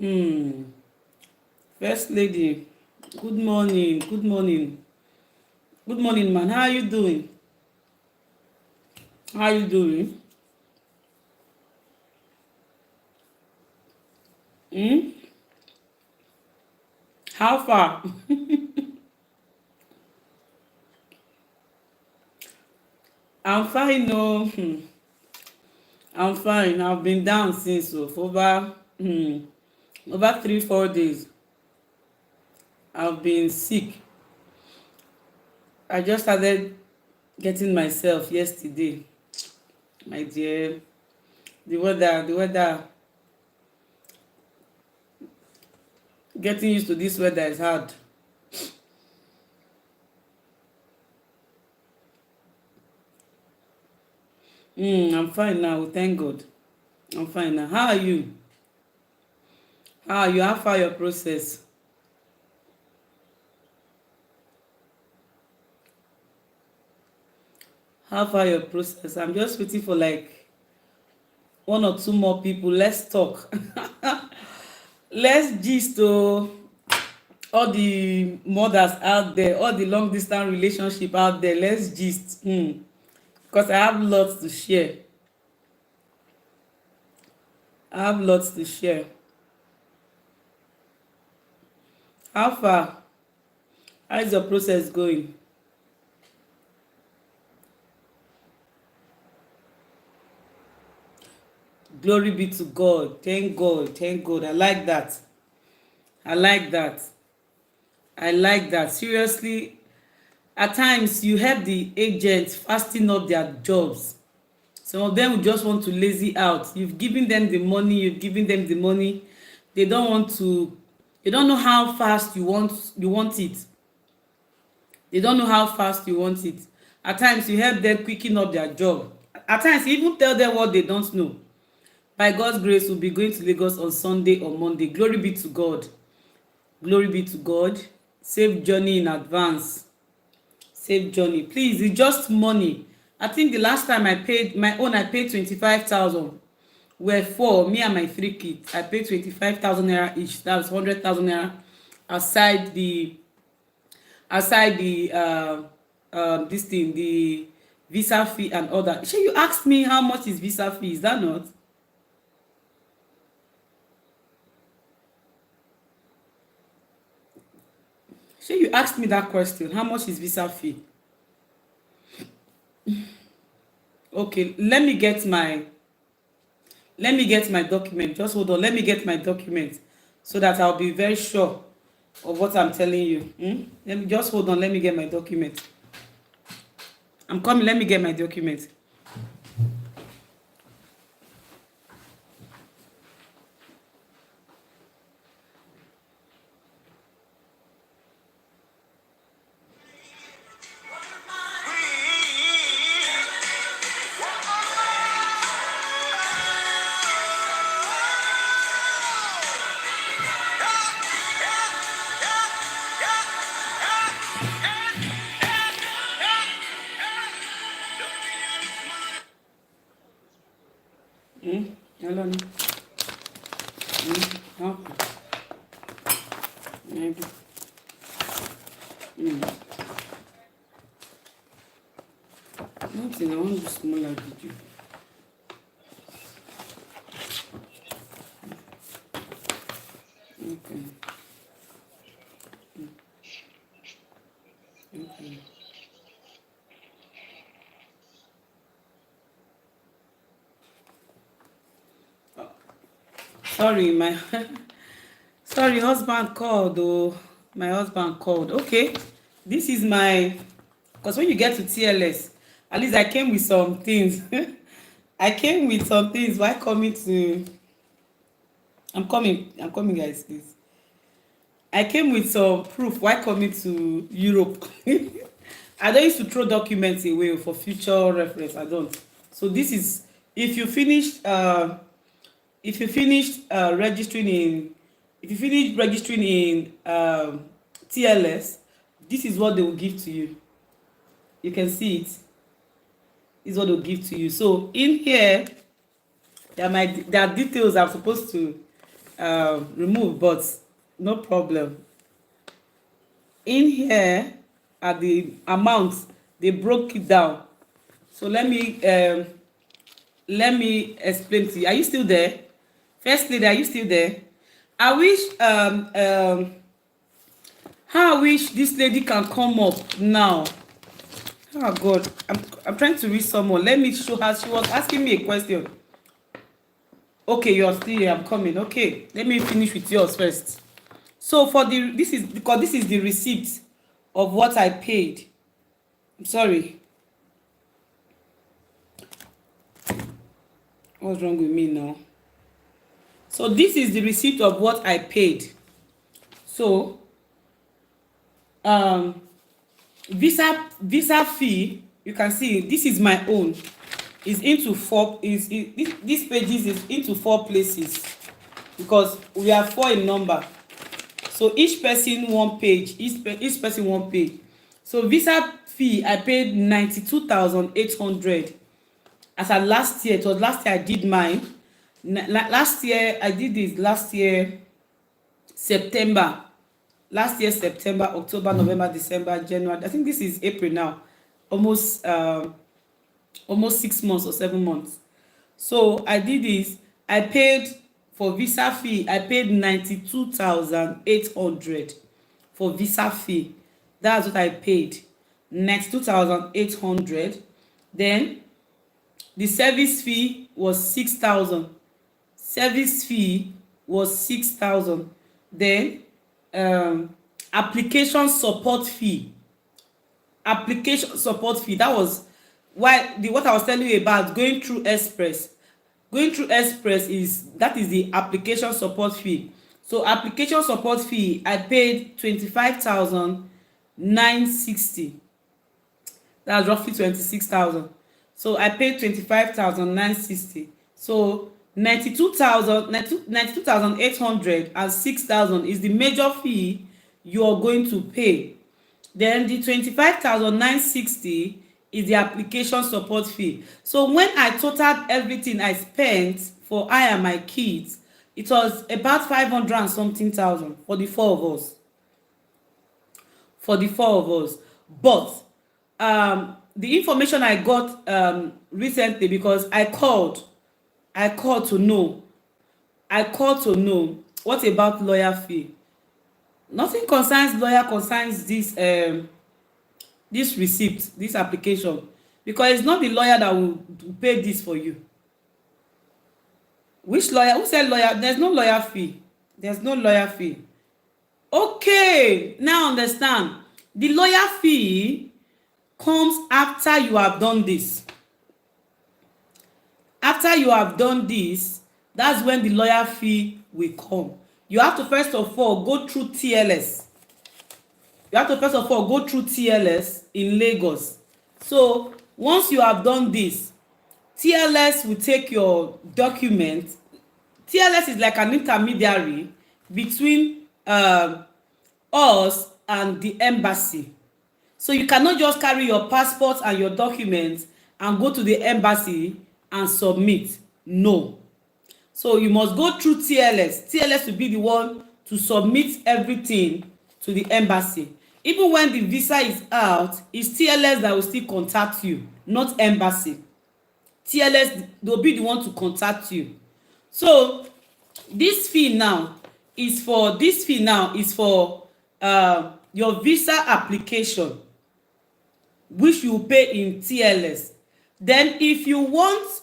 Hmm. First lady, good morning. Good morning. Good morning, man. How are you doing? How are you doing? Hmm? How far? I'm fine, no. I'm fine. I've been down since for over 3 4 days. I've been sick. I just started getting myself yesterday. My dear, the weather, getting used to this weather is hard. I'm fine now. Thank God. I'm fine now. How are you? How are you? How far your process? How far your process? I'm just waiting for like one or two more people. Let's talk. Let's gist to all the mothers out there, all the long distance relationship out there. Let's gist. Because I have lots to share. I have lots to share. How far? How is your process going? Glory be to God. Thank God. Thank God. I like that. I like that. I like that. Seriously, at times you help the agents fasten up their jobs. Some of them will just want to lazy out. You've given them the money. You've given them the money. They don't want to. They don't know how fast you want it. They don't know how fast you want it. At times you help them quicken up their job. At times you even tell them what they don't know. By God's grace, we'll be going to Lagos on Sunday or Monday. Glory be to God. Glory be to God. Safe journey in advance. Safe journey. Please, it's just money. I think the last time I paid my own, I paid 25,000. We're four, me and my three kids. I paid 25,000 naira each. That's 100,000 naira aside the this thing, the visa fee and all that. Shey, you asked me how much is visa fee? Is that not? Shey, you asked me that question. How much is visa fee? Okay, let me get my document. Just hold on. Let me get my document so that I'll be very sure of what I'm telling you. Let me just hold on. Let me get my document. I'm coming. Let me get my document. Hello. Okay. Maybe. Nothing. I want to do smaller video. Okay. Okay. Sorry, my sorry, husband called. Oh, my husband called. Okay, this is my, because when you get to TLS, at least I came with some things. I came with some things. Why coming to? I'm coming. I'm coming, guys. Please. I came with some proof. Why coming to Europe? I don't used to throw documents away for future reference. I don't. So this is, if you finish. If you finish registering in, if you finish registering in TLS, this is what they will give to you. You can see it. This is what they'll give to you. So in here, there are details I'm supposed to remove, but no problem. In here are the amounts they broke it down. So let me explain to you. Are you still there? First lady, are you still there? I wish how I wish this lady can come up now. Oh God, I'm trying to read someone. Let me show her. She was asking me a question. Okay, you're still here. I'm coming. Okay, let me finish with yours first. So for the this is because this is the receipt of what I paid. I'm sorry. What's wrong with me now? So this is the receipt of what I paid. So visa fee, you can see this is my own. Is into four this pages is into 4 places because we are 4 in number. So each person one page, each person one page. So visa fee I paid 92,800. As at last year, it was last year I did mine. Last year I did this last year September. Last year September, October, November, December, January. I think this is April now. Almost 6 months or 7 months. So I did this. I paid for visa fee. I paid 92,800 for visa fee. That's what I paid. 92,800. Then the service fee was 6,000. Service fee was 6,000. Then application support fee. Application support fee. That was why what I was telling you about going through Express. Going through Express is the application support fee. So application support fee I paid 25,960. That's roughly 26,000. So I paid 25,960. So 92,800 and 6,000 is the major fee you are going to pay. Then the 25,960 is the application support fee. So when I totaled everything I spent for I and my kids, it was about 500 and something thousand for the 4 of us. For the 4 of us. But the information I got recently, because I called to know. What about lawyer fee? Nothing concerns lawyer, concerns this this receipt, this application, because it's not the lawyer that will pay this for you. Which lawyer? Who said lawyer? There's no lawyer fee. There's no lawyer fee. Okay, now understand. The lawyer fee comes after you have done this. After you have done this, that's when the lawyer fee will come. You have to first of all go through TLS. You have to first of all go through TLS in Lagos. So once you have done this, TLS will take your document. TLS is like an intermediary between us and the embassy. So you cannot just carry your passport and your documents and go to the embassy and submit. No. So you must go through TLS. TLS will be the one to submit everything to the embassy. Even when the visa is out, it's TLS that will still contact you, not embassy. TLS, they'll be the one to contact you. So this fee now is for your visa application, which you pay in TLS. Then if you want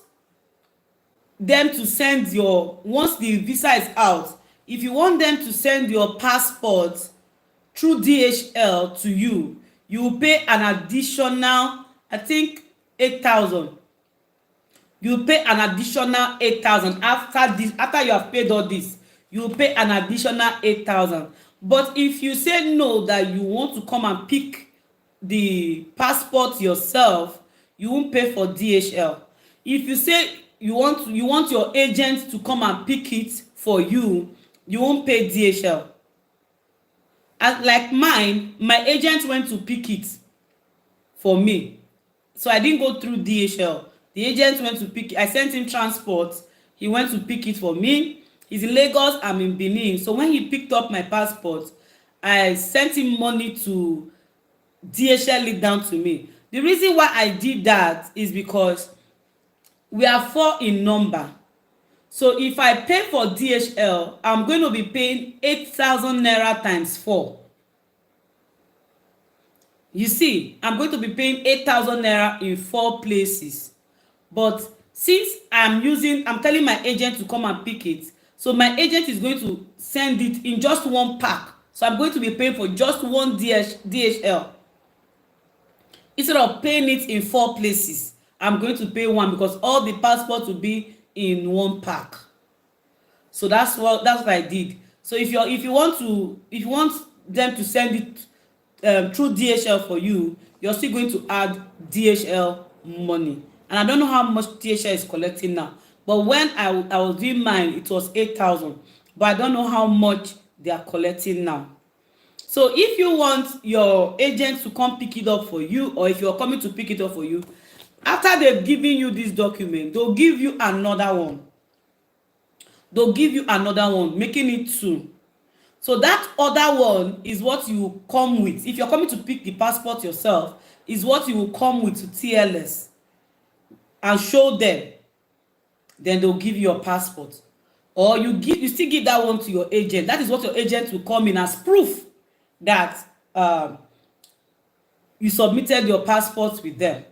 them to send once the visa is out, if you want them to send your passport through DHL to you, you will pay an additional, I think, 8,000. You pay an additional 8,000 after this. After you have paid all this, you will pay an additional 8,000. But if you say no, that you want to come and pick the passport yourself, you won't pay for DHL. If you say you want your agent to come and pick it for you, you won't pay DHL. As like mine, my agent went to pick it for me, so I didn't go through DHL. The agent went to pick it. I sent him transport. He went to pick it for me. He's in Lagos, I'm in Benin. So when he picked up my passport, I sent him money to DHL it down to me. The reason why I did that is because we are 4 in number. So if I pay for DHL, I'm going to be paying 8,000 naira times 4. You see, I'm going to be paying 8,000 naira in 4 places. But since I'm telling my agent to come and pick it, so my agent is going to send it in just one pack. So I'm going to be paying for just one DHL. Instead of paying it in 4 places, I'm going to pay one because all the passports will be in one pack. So that's what I did. So if you want them to send it through DHL for you, you're still going to add DHL money. And I don't know how much DHL is collecting now. But when I was doing mine, it was 8,000. But I don't know how much they are collecting now. So if you want your agent to come pick it up for you, or if you're coming to pick it up for you, after they've given you this document, they'll give you another one. Making it 2. So that other one is what you come with. If you're coming to pick the passport yourself, is what you will come with to TLS and show them. Then they'll give you your passport. Or you still give that one to your agent. That is what your agent will come in as proof that you submitted your passport with them.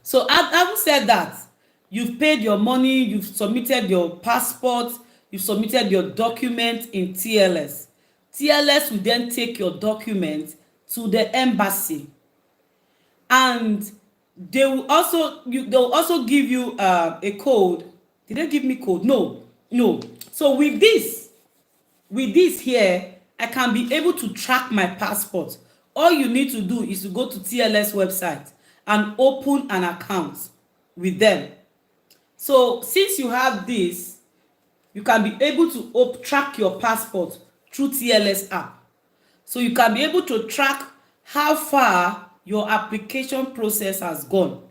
So having said that, you've paid your money, you've submitted your passport, you've submitted your document in TLS. TLS will then take your document to the embassy, and they will also give you a code. Did they give me code? No. So with this here, I can be able to track my passport. All you need to do is to go to TLS website and open an account with them. So since you have this, you can be able to track your passport through TLS app. So you can be able to track how far your application process has gone.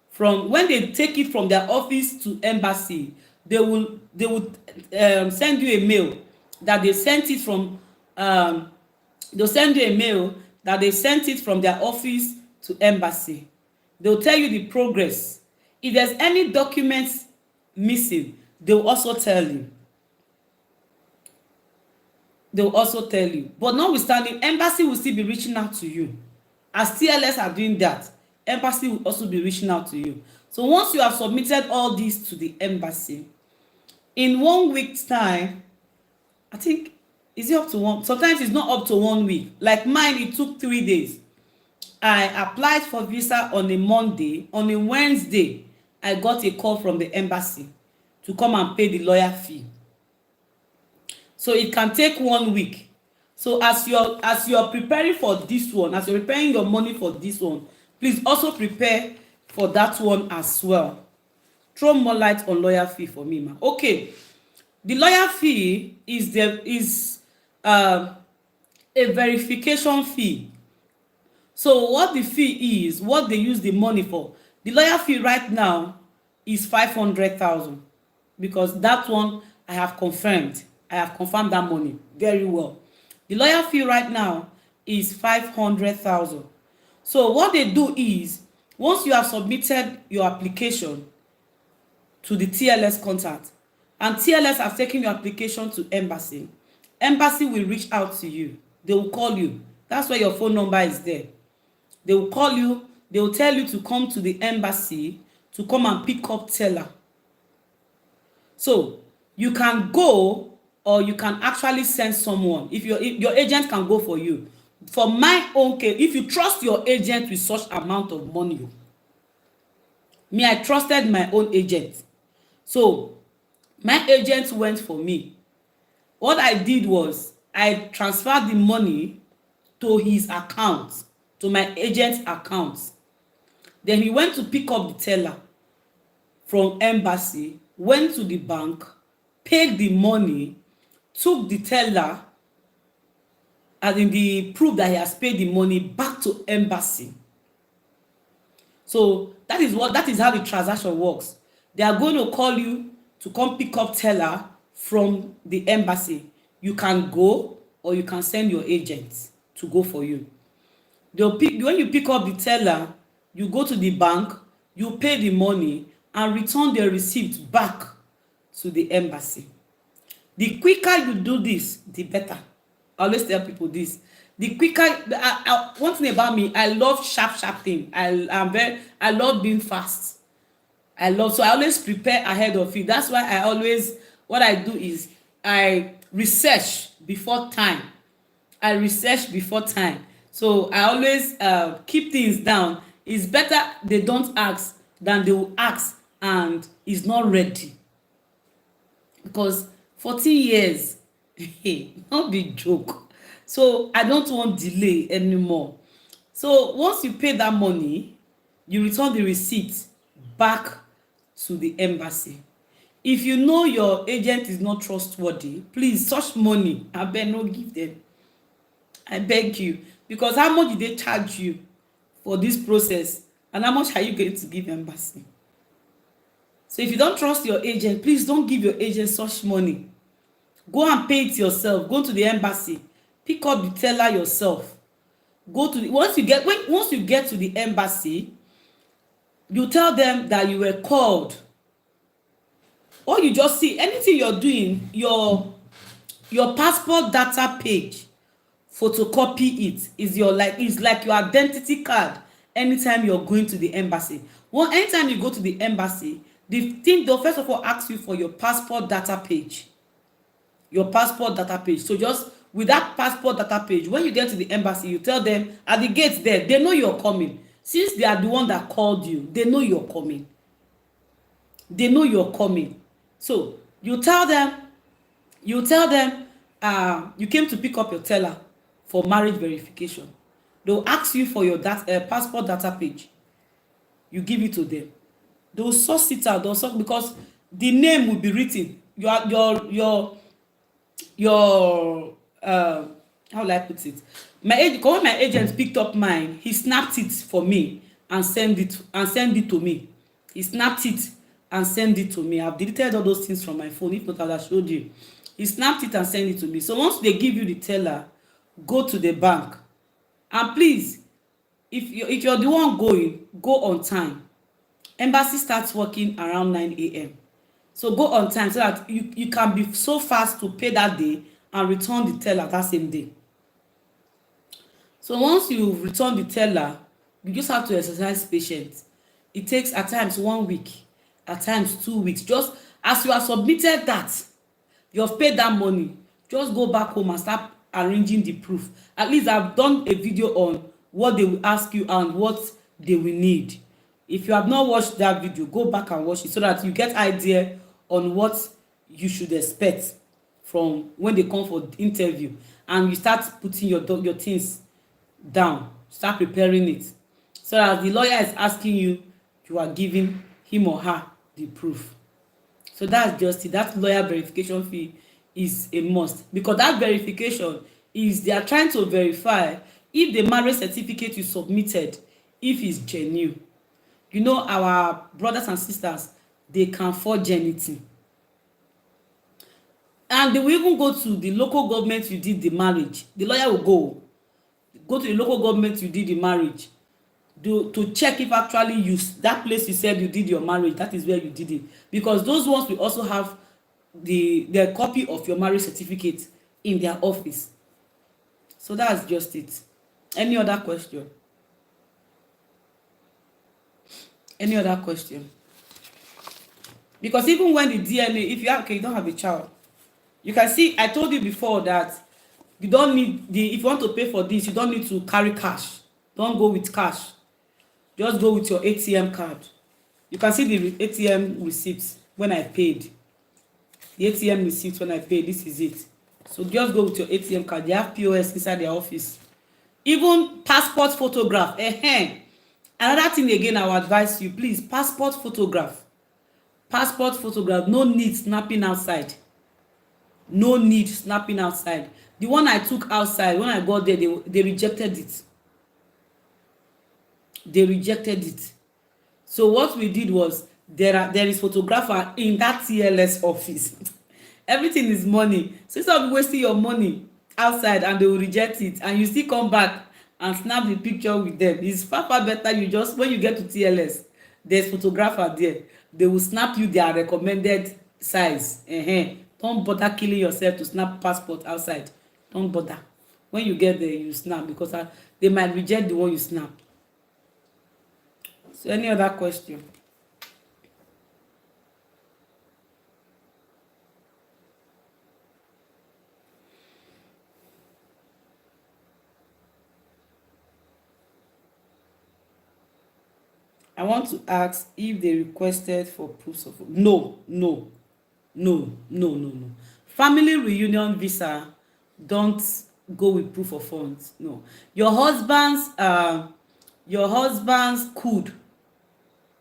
From when they take it from their office to embassy, they will send you a mail that they sent it from they'll send you a mail that they sent it from their office to embassy. They'll tell you the progress. If there's any documents missing, they'll also tell you. But notwithstanding, embassy will still be reaching out to you. As TLS are doing that, embassy will also be reaching out to you. So once you have submitted all these to the embassy, in 1 week's time, I think, is it up to one? Sometimes it's not up to 1 week. Like mine, it took 3 days. I applied for visa on a Monday. On a Wednesday, I got a call from the embassy to come and pay the lawyer fee. So it can take 1 week. So as you're preparing for this one, as you're preparing your money for this one, please also prepare for that one as well. Throw more light on lawyer fee for me, ma. Okay, the lawyer fee is a verification fee. So what the fee is, what they use the money for. The lawyer fee right now is 500,000, because that one I have confirmed. I have confirmed that money very well. The lawyer fee right now is 500,000. So what they do is, once you have submitted your application to the TLS contact, and TLS has taken your application to embassy will reach out to you. They will call you. That's why your phone number is there. They will call you. They will tell you to come to the embassy to come and pick up teller. So you can go, or you can actually send someone. If your agent can go for you. For my own case, if you trust your agent with such amount of money, me, I trusted my own agent. So my agent went for me. What I did was I transferred the money to his account, to my agent's account. Then he went to pick up the teller from embassy, went to the bank, paid the money, took the teller, as in the proof that he has paid the money, back to embassy. So that is how the transaction works. They are going to call you to come pick up teller from the embassy. You can go, or you can send your agent to go for you. When you pick up the teller, you go to the bank, you pay the money and return the receipt back to the embassy. The quicker you do this, the better. I always tell people this. The quicker, one thing about me, I love sharp thing. I love being fast. So I always prepare ahead of it. That's why what I do is I research before time. So I always keep things down. It's better they don't ask than they will ask and is not ready. Because 14 years, not be joke. So I don't want delay anymore. So once you pay that money, you return the receipt back to the embassy. If you know your agent is not trustworthy, please, such money, abeg no give them. I beg you. Because how much did they charge you for this process, and how much are you going to give embassy? So if you don't trust your agent, please don't give your agent such money. Go and pay it yourself. Go to the embassy, pick up the teller yourself. Once you get to the embassy, you tell them that you were called. Or you just see anything you're doing, your passport data page, photocopy it. It's like your identity card anytime you're going to the embassy. Anytime you go to the embassy, they'll first of all ask you for your passport data page. So just with that passport data page, when you get to the embassy, you tell them at the gate there, they know you're coming. Since they are the one that called you, they know you're coming. So you tell them you came to pick up your teller for marriage verification. They'll ask you for your passport data page. You give it to them. They'll source it out. Because the name will be written. How will I put it? When my agent picked up mine, he snapped it for me and send it to me. He snapped it and send it to me. I've deleted all those things from my phone. If not, I would have showed you. He snapped it and sent it to me. So once they give you the teller, go to the bank. And please, if you're the one going, go on time. Embassy starts working around 9 a.m. So go on time so that you can be so fast to pay that day and return the teller that same day. So once you return the teller, you just have to exercise patience. It takes at times 1 week, at times 2 weeks. Just as you have submitted that, you have paid that money, just go back home and start arranging the proof. At least I've done a video on what they will ask you and what they will need. If you have not watched that video, go back and watch it so that you get idea on what you should expect from when they come for the interview, and you start putting your things down, start preparing it, so that the lawyer is asking you, you are giving him or her the proof. So that's just it. That lawyer verification fee is a must, because that verification is they are trying to verify if the marriage certificate you submitted, if it's genuine. You know, our brothers and sisters, they can forge anything. And they will even go to the local government you did the marriage. The lawyer will go to the local government you did the marriage to check if actually that place you said you did your marriage, that is where you did it. Because those ones will also have their copy of your marriage certificate in their office. So that's just it. Any other question? Any other question? Because even when the DNA, if you don't have a child, you can see, I told you before that you don't need if you want to pay for this, you don't need to carry cash. Don't go with cash. Just go with your ATM card. You can see the ATM receipts when I paid. The ATM receipts when I paid, this is it. So just go with your ATM card. They have POS inside their office. Even passport photograph. Another thing again, I will advise you, please, passport photograph. Passport photograph, no need snapping outside. No need snapping outside. The one I took outside, when I got there, they rejected it. They rejected it. So what we did was, there is photographer in that TLS office. Everything is money. So instead of wasting your money outside and they will reject it and you still come back and snap the picture with them, it's far far better you just, when you get to TLS, there's photographer there, they will snap you their recommended size. Don't bother killing yourself to snap passport outside. Don't bother. When you get there, you snap, because they might reject the one you snap. So any other question? I want to ask if they requested for proofs of, no, no, no, no, no, no. Family reunion visa, don't go with proof of funds. No. Your husband's could,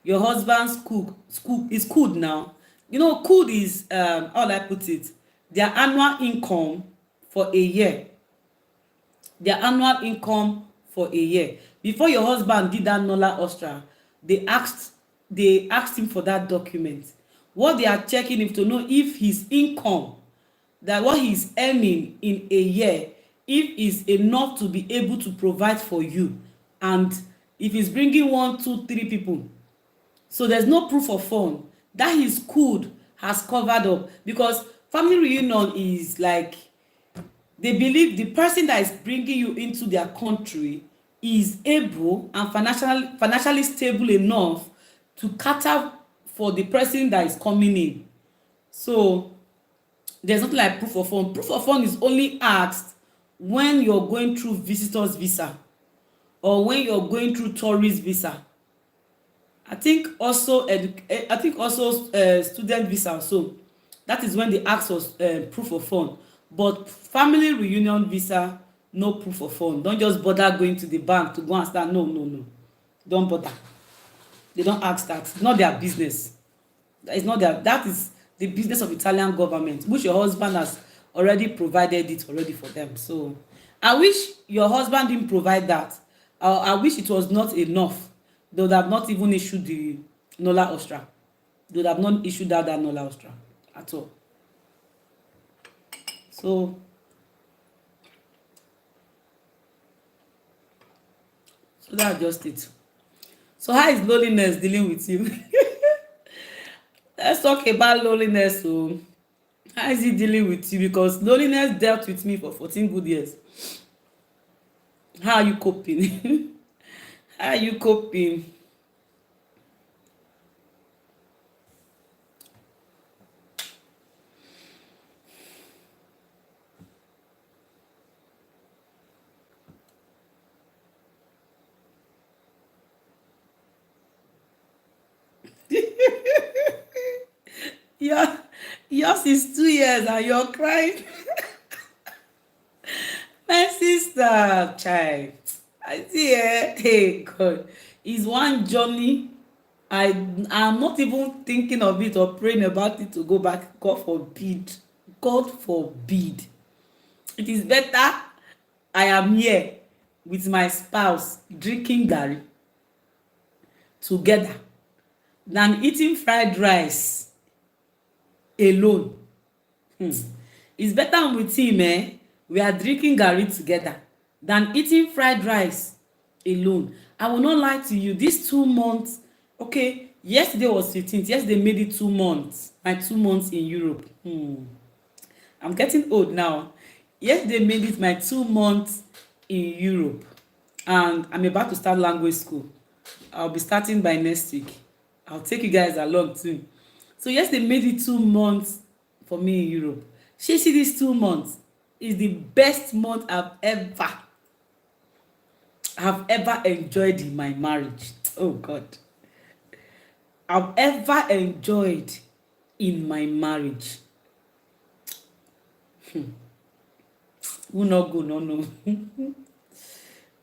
your husband's cook is could now. You know, could is, how do I put it, their annual income for a year. Their annual income for a year. Before your husband did that Nola Ostra, they asked him for that document. What they are checking is to know if his income, that what he's earning in a year, if is enough to be able to provide for you, and if he's bringing 1 2 3 people. So there's no proof of fund that his could has covered up, because family reunion is like, they believe the person that is bringing you into their country is able and financially stable enough to cater for the person that is coming in. So there's nothing like proof of fund. Proof of fund is only asked when you're going through visitors visa or when you're going through tourist visa. I think also student visa. So that is when they ask us proof of fund. But family reunion visa, no proof of fund. Don't just bother going to the bank to go and start. No, no, no. Don't bother. They don't ask that. It's not their business. It's not their, that is the business of Italian government, which your husband has already provided it already for them. So I wish your husband didn't provide that. I wish it was not enough. They would have not even issued the Nola Ostra. They would have not issued that Nola Ostra at all. So that's just it. So how is loneliness dealing with you? Let's talk about loneliness. So how is it dealing with you? Because loneliness dealt with me for 14 good years. How are you coping? How are you coping? Your, yours is 2 years and you're crying. My sister, child. I see, hey, God. It's one journey. I'm not even thinking of it or praying about it to go back. God forbid. God forbid. It is better I am here with my spouse drinking garri together than eating fried rice alone. It's better I'm with him, we are drinking garri together than eating fried rice alone. I will not lie to you, these 2 months, okay, yesterday was 15th, yesterday made it 2 months, my 2 months in Europe. I'm getting old now. Yesterday made it my 2 months in Europe, and I'm about to start language school. I'll be starting by next week. I'll take you guys along too. So yesterday made it 2 months for me in Europe. See these 2 months is the best month I've ever enjoyed in my marriage. Oh God. I've ever enjoyed in my marriage. Who not go no no.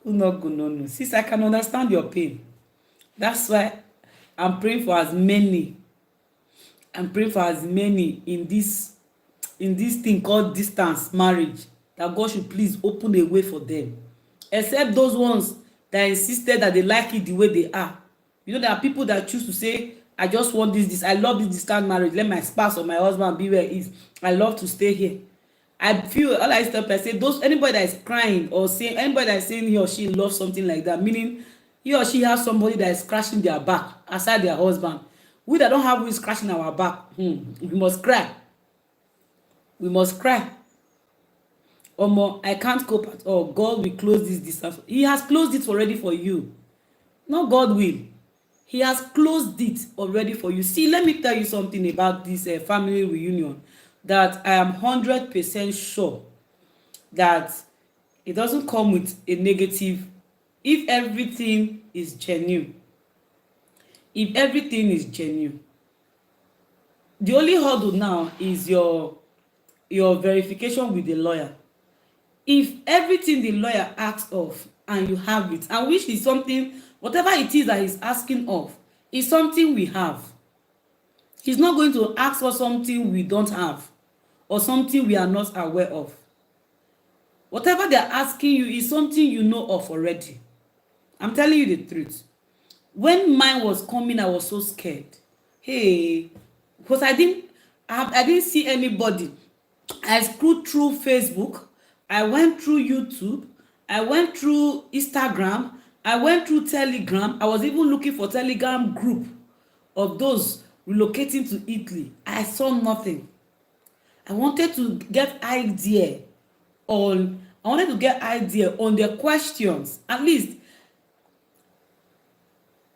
Who not go no no. Sis, I can understand your pain. That's why I'm praying for as many. I'm praying for as many in this thing called distance marriage, that God should please open a way for them. Except those ones that insisted that they like it the way they are. You know, there are people that choose to say, I just want this. I love this distant marriage. Let my spouse or my husband be where he is. I love to stay here. I feel all I tell people, I say those anybody that is crying or saying anybody that is saying he or she loves something like that, meaning he or she has somebody that is scratching their back aside their husband. We that don't have who is scratching our back, we must cry. We must cry. Omo, I can't cope at all. God will close this distance. He has closed it already for you. Not God will. He has closed it already for you. See, let me tell you something about this family reunion that I am 100% sure that it doesn't come with a negative if everything is genuine. If everything is genuine. The only hurdle now is your verification with the lawyer. If everything the lawyer asks of and you have it, and which is something, whatever it is that he's asking of is something we have. He's not going to ask for something we don't have or something we are not aware of. Whatever they're asking you is something you know of already. I'm telling you the truth. When mine was coming, I was so scared. Hey, because I didn't see anybody. I scrolled through Facebook, I went through YouTube, I went through Instagram, I went through Telegram. I was even looking for Telegram group of those relocating to Italy. I saw nothing. I wanted to get idea on their questions. At least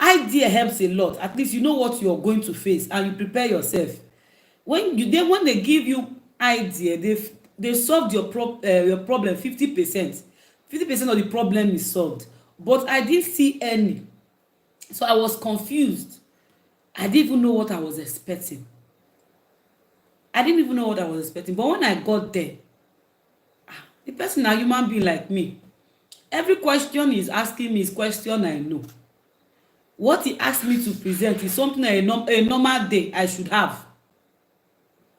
idea helps a lot. At least you know what you're going to face and you prepare yourself. When they give you idea, they solved your problem 50%. 50% of the problem is solved. But I didn't see any. So I was confused. I didn't even know what I was expecting. But when I got there, the person na human being like me. Every question he's asking me is question I know. What he asked me to present is something a normal day I should have.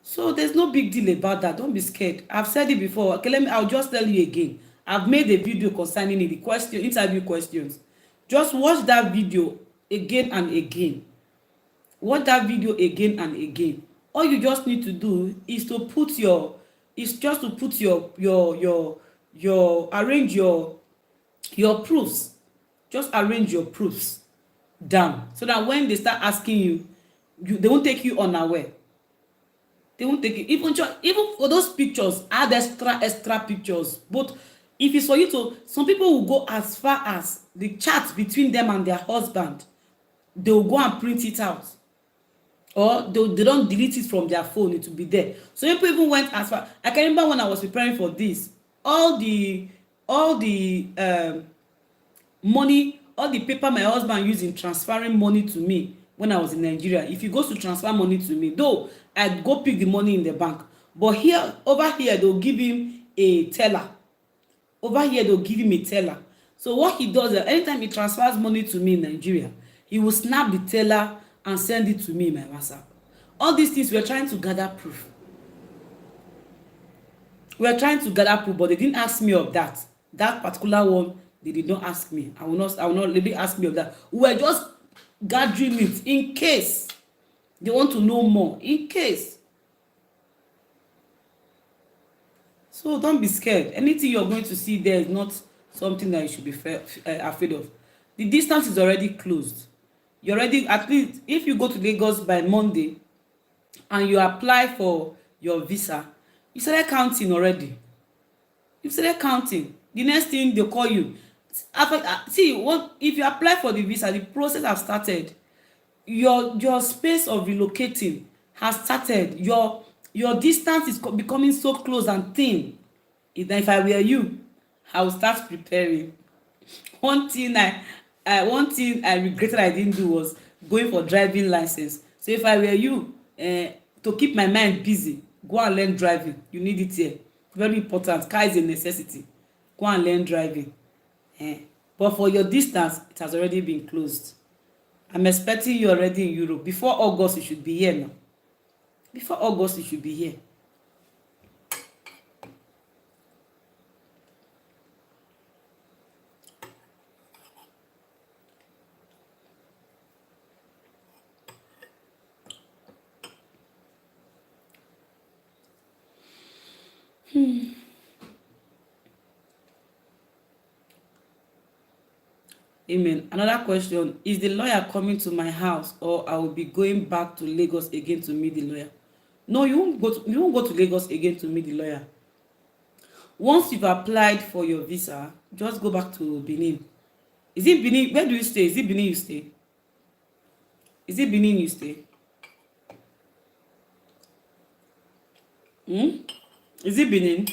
So there's no big deal about that. Don't be scared. I've said it before. Okay, I'll just tell you again. I've made a video concerning it, the interview questions. Just watch that video again and again. Watch that video again and again. All you just need to do is to put your arrange your proofs. Just arrange your proofs down so that when they start asking you, they won't take you unaware. They won't take it. Even for those pictures, add extra pictures. But if it's for you to, some people will go as far as the chat between them and their husband. They will go and print it out. Or they don't delete it from their phone. It will be there. So people even went as far. I can remember when I was preparing for this, all the money, all the paper my husband used in transferring money to me when I was in Nigeria. If he goes to transfer money to me, though I'd go pick the money in the bank, but over here they'll give him a teller. So what he does, anytime he transfers money to me in Nigeria, he will snap the teller and send it to me in my WhatsApp. All these things, we're trying to gather proof. But they didn't ask me of that. That particular one, they did not ask me. I will not let them ask me of that. We were just gathering it in case they want to know more. In case. So don't be scared. Anything you're going to see there is not something that you should be afraid of. The distance is already closed. You already, at least if you go to Lagos by Monday and you apply for your visa, you started counting already. The next thing they call you. If you apply for the visa, the process has started. Your space of relocating has started. Your distance is becoming so close and thin. If I were you, I will start preparing. One thing I regretted I didn't do was going for driving license. So if I were you, to keep my mind busy, go and learn driving. You need it here. Very important. Car is a necessity. Go and learn driving. But for your distance, it has already been closed. I'm expecting you already in Europe. Before August, you should be here now. Amen. Another question: is the lawyer coming to my house, or I will be going back to Lagos again to meet the lawyer? No, you won't go to Lagos again to meet the lawyer. Once you've applied for your visa, just go back to Benin. Is it Benin? Where do you stay? Is it Benin you stay? Is it Benin you stay? Is it Benin?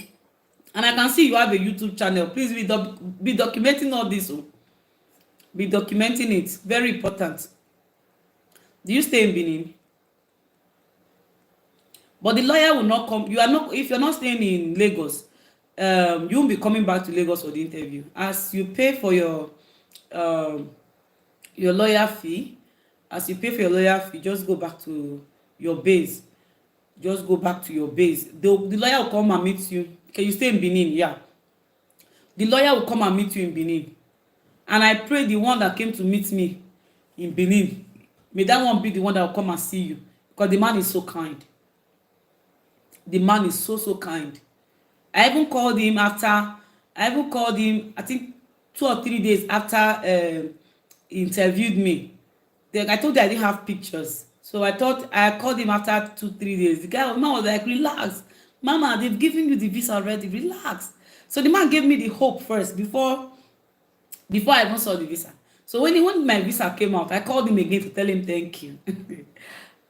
And I can see you have a YouTube channel. Please be documenting all this. Oh. Be documenting it. Very important. Do you stay in Benin? But the lawyer will not come. You are not, if you're not staying in Lagos, you won't be coming back to Lagos for the interview. As you pay for your lawyer fee, just go back to your base. Just go back to your base. The lawyer will come and meet you. Can you stay in Benin? Yeah. The lawyer will come and meet you in Benin. And I pray the one that came to meet me in Benin, may that one be the one that will come and see you. Because the man is so kind. The man is so kind. I even called him, I think 2 or 3 days after he interviewed me. Then I told you I didn't have pictures. So I called him after 2-3 days. The man was like, relax. Mama, they've given you the visa already. Relax. So the man gave me the hope first before I even saw the visa. So when my visa came out, I called him again to tell him thank you.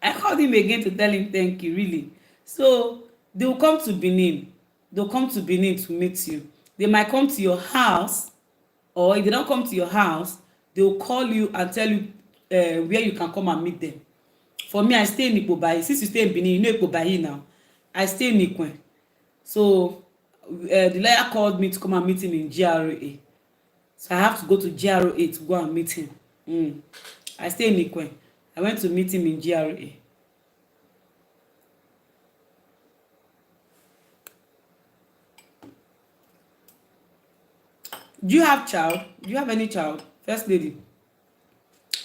I called him again to tell him thank you, really. So they will come to Benin. They'll come to Benin to meet you. They might come to your house, or if they don't come to your house, they will call you and tell you where you can come and meet them. For me, I stay in Ikpobayi. Since you stay in Benin, you know Ikpobayi now. I stay in Ikwen. So the lawyer called me to come and meet him in GRA. So I have to go to GRA to go and meet him. I stay in Ikwen. I went to meet him in GRA. Do you have child? Do you have any child? First lady.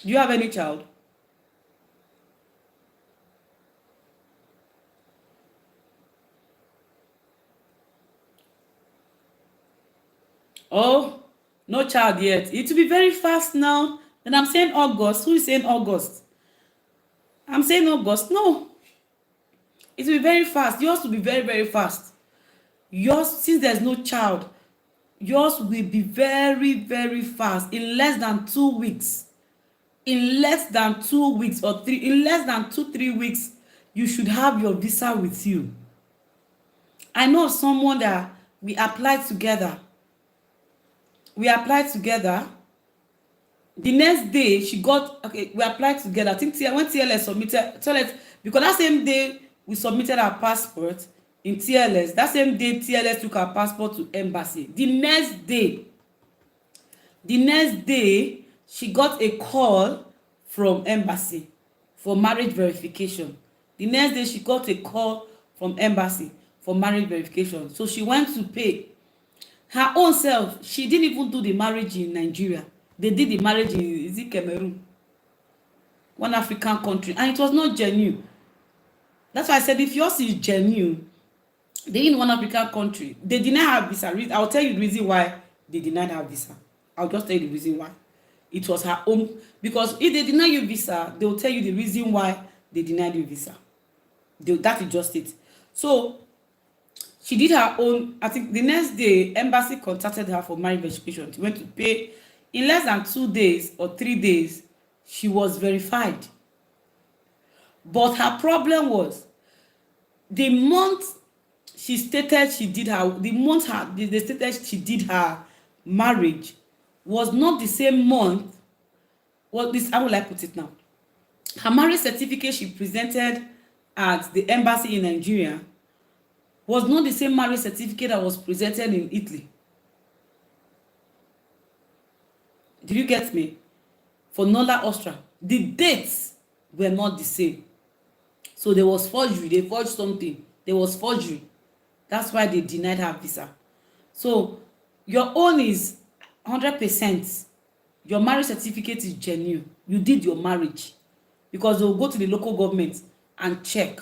Do you have any child? Oh, no child yet. It will be very fast now. And I'm saying August. Who is saying August? I'm saying August. No. It will be very fast. Yours will be very, very fast. Yours, since there's no child, yours will be very, very fast. In less than 2 weeks. In less than 2 weeks or 3, in less than 2-3 weeks, you should have your visa with you. I know someone that we applied together. We applied together. The next day, she got, okay, we applied together. I think when TLS submitted, because that same day we submitted our passport in TLS, that same day TLS took our passport to embassy. The next day, she got a call from embassy for marriage verification. The next day, she got a call from embassy for marriage verification. So she went to pay. Her own self, she didn't even do the marriage in Nigeria. They did the marriage in Cameroon, one African country, and it was not genuine. That's why I said if yours is genuine, they in one African country, they didn't have visa. I'll tell you the reason why they denied her visa. I'll just tell you the reason why. It was her own, because if they deny you visa, they will tell you the reason why they denied you visa. That is just it. So she did her own. I think the next day, embassy contacted her for marriage verification. She went to pay. In less than 2 days or 3 days, she was verified. But her problem was the month she stated she did her, they stated she did her marriage was not the same month. What this, how will I put it now? Her marriage certificate she presented at the embassy in Nigeria was not the same marriage certificate that was presented in Italy. Did you get me? For Nola Austria, the dates were not the same. So there was forgery. They forged something. There was forgery. That's why they denied her visa. So your own is 100%. Your marriage certificate is genuine. You did your marriage. Because they will go to the local government and check.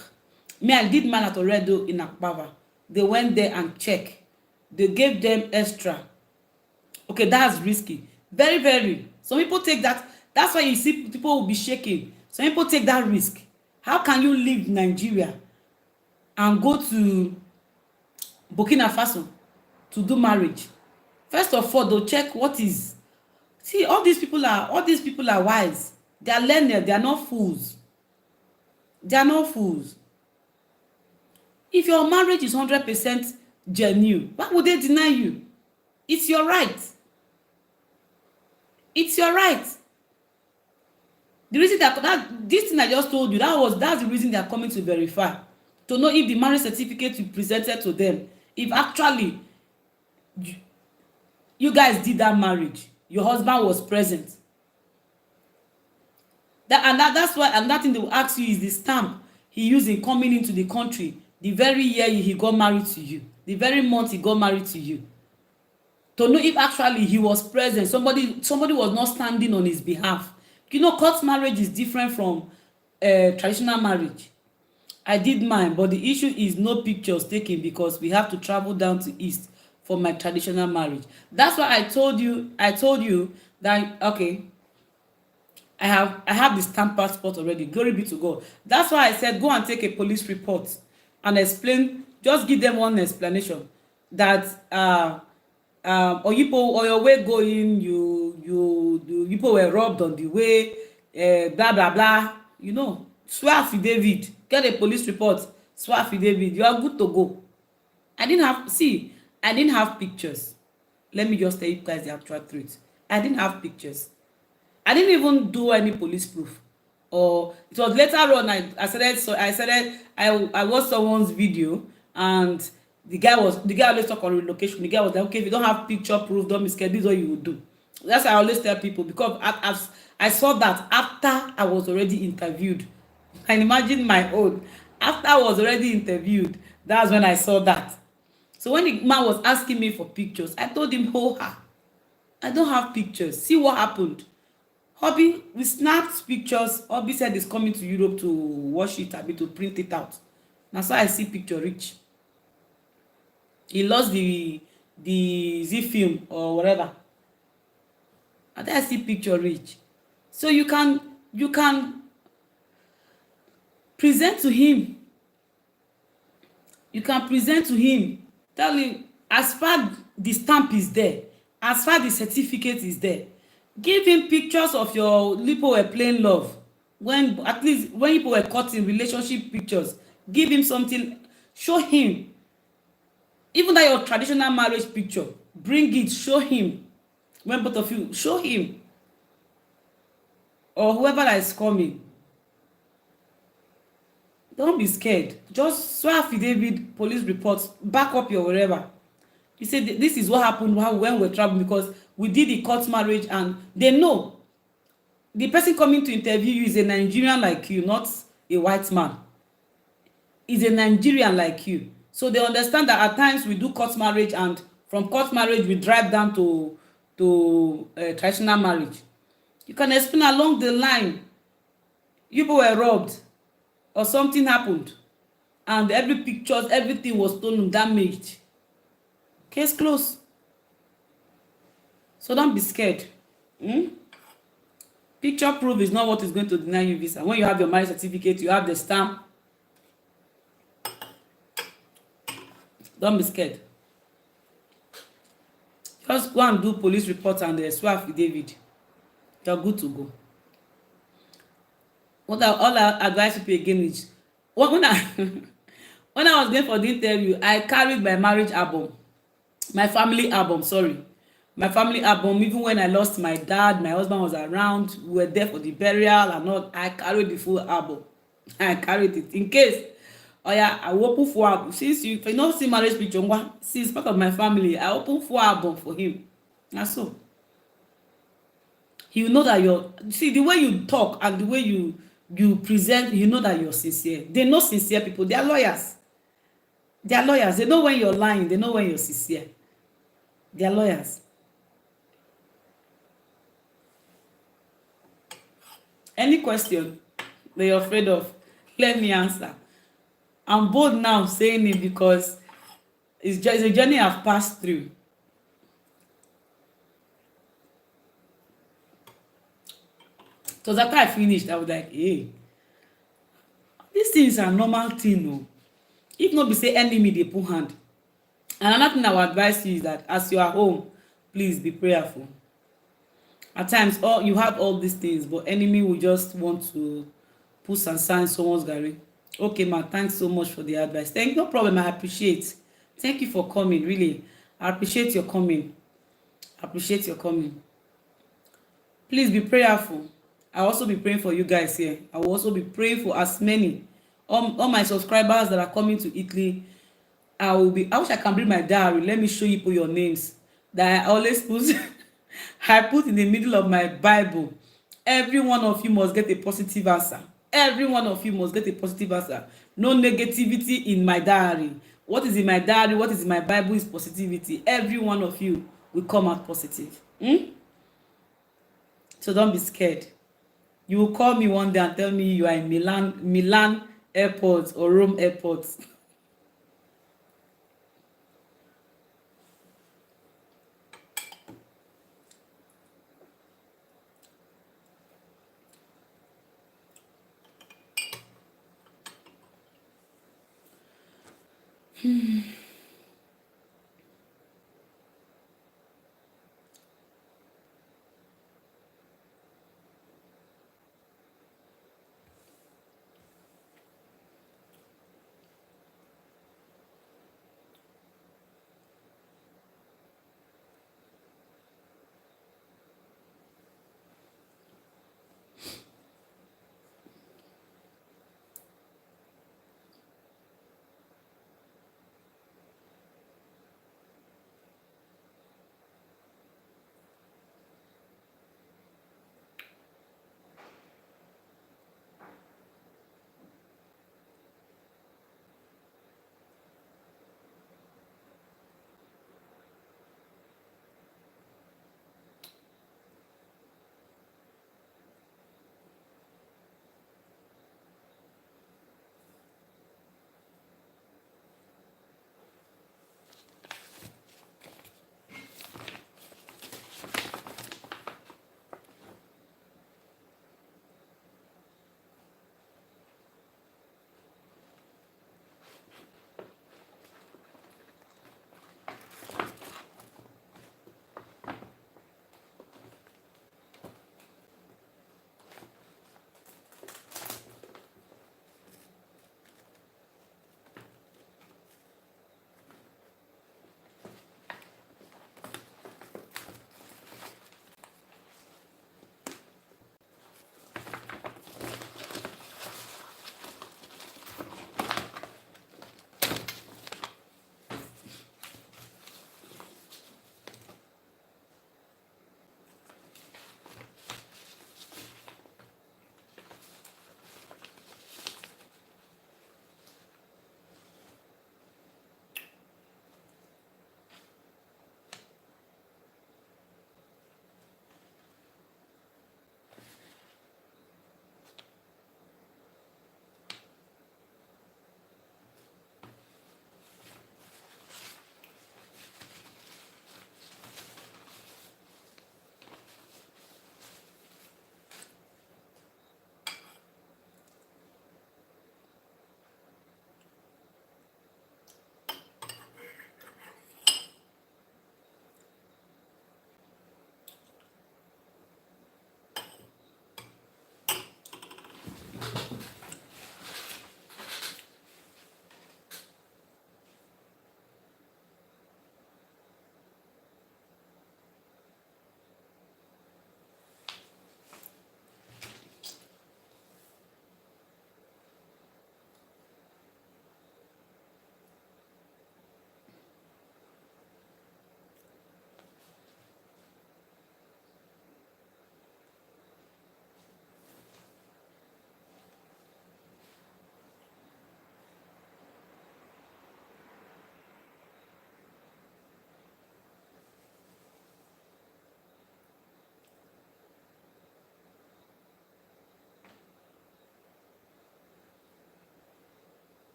Me, I did mine at Oredo in Akbava. they went there and check. They gave them extra. Okay, that's risky. Very, very. Some people take that. That's why you see people will be shaking. Some people take that risk. How can you leave Nigeria and go to Burkina Faso to do marriage? First of all, they'll check what is. See, all these people are wise. They are learned. They are not fools. They are not fools. If your marriage is 100% genuine, why would they deny you? It's your right. It's your right. The reason that this thing I just told you, that's the reason they are coming to verify, to know if the marriage certificate you presented to them, if actually you guys did that marriage, your husband was present. That's why another thing they will ask you is the stamp he used in coming into the country, the very year he got married to you, the very month he got married to you, to know if actually he was present. Somebody was not standing on his behalf. Court marriage is different from traditional marriage. I did mine, but the issue is no pictures taken because we have to travel down to east for my traditional marriage. That's why I told you that, okay, I have the stamp passport already. Glory be to God. That's why I said go and take a police report and explain. Just give them one explanation that or your way going, you people were robbed on the way, blah blah blah. Swear affidavit. Get a police report. Swear affidavit. You are good to go. I didn't have pictures. Let me just tell you guys the actual truth. I didn't have pictures. I didn't even do any police proof. Or it was later on I watched someone's video, and the guy always talk on relocation. The guy was like, okay, if you don't have picture proof, don't be scared. This is what you would do. That's what I always tell people, because I saw that after I was already interviewed. And imagine my own. After I was already interviewed, that's when I saw that. So when the man was asking me for pictures, I told him, I don't have pictures. See what happened. Hobby, we snapped pictures. Hobby said he's coming to Europe to wash it, to print it out. Now, so I see picture reach. He lost the Z film or whatever. And then I see picture reach. So you can present to him. You can present to him. Tell him, as far the stamp is there, as far the certificate is there, give him pictures of your people were playing love. At least when people were caught in relationship pictures, give him something. Show him. Even that your traditional marriage picture, bring it, show him. When both of you, show him. Or whoever that is coming. Don't be scared. Just swear affidavit, police reports, back up your wherever. You say this is what happened when we're traveling, because we did the court marriage, and they know the person coming to interview you is a Nigerian like you, not a white man. Is a Nigerian like you. So they understand that at times we do court marriage, and from court marriage we drive down to traditional marriage. You can explain along the line, people were robbed or something happened, and everything was stolen, damaged. Case closed. So don't be scared. Picture proof is not what is going to deny you visa. When you have your marriage certificate, you have the stamp. Don't be scared. Just go and do police report and swear affidavit. You're good to go. All I advise people again is, when I was going for the interview, I carried my marriage album. My family album, even when I lost my dad, my husband was around, we were there for the burial and all. I carried the full album. I carried it in case. Oh yeah, I open for album. Since if you not see marriage picture, since part of my family, I open for album for him. That's so. He will know that the way you talk and the way you present, you know that you're sincere. They know sincere people. They are lawyers. They know when you're lying. They know when you're sincere. They are lawyers. Any question that you're afraid of, let me answer. I'm bold now saying it because It's a journey I've passed through. So after I finished, I was like, hey, these things are normal thing o. If not be say enemy dey put hand. And another thing I would advise you is that as you are home, please be prayerful. At times, all you have all these things, but enemy will just want to put sansan in someone's garri. Okay, ma, thanks so much for the advice. Thank no problem, I appreciate. Thank you for coming, really. I appreciate your coming. I appreciate your coming. Please be prayerful. I'll also be praying for you guys here. I will also be praying for as many, all my subscribers that are coming to Italy. I wish I can bring my diary. Let me show you your names that I always put. I put in the middle of my Bible. Every one of you must get a positive answer. Every one of you must get a positive answer. No negativity in my diary. What is in my diary, what is in my Bible is positivity. Every one of you will come out positive. So don't be scared. You will call me one day and tell me you are in Milan airport or Rome airport.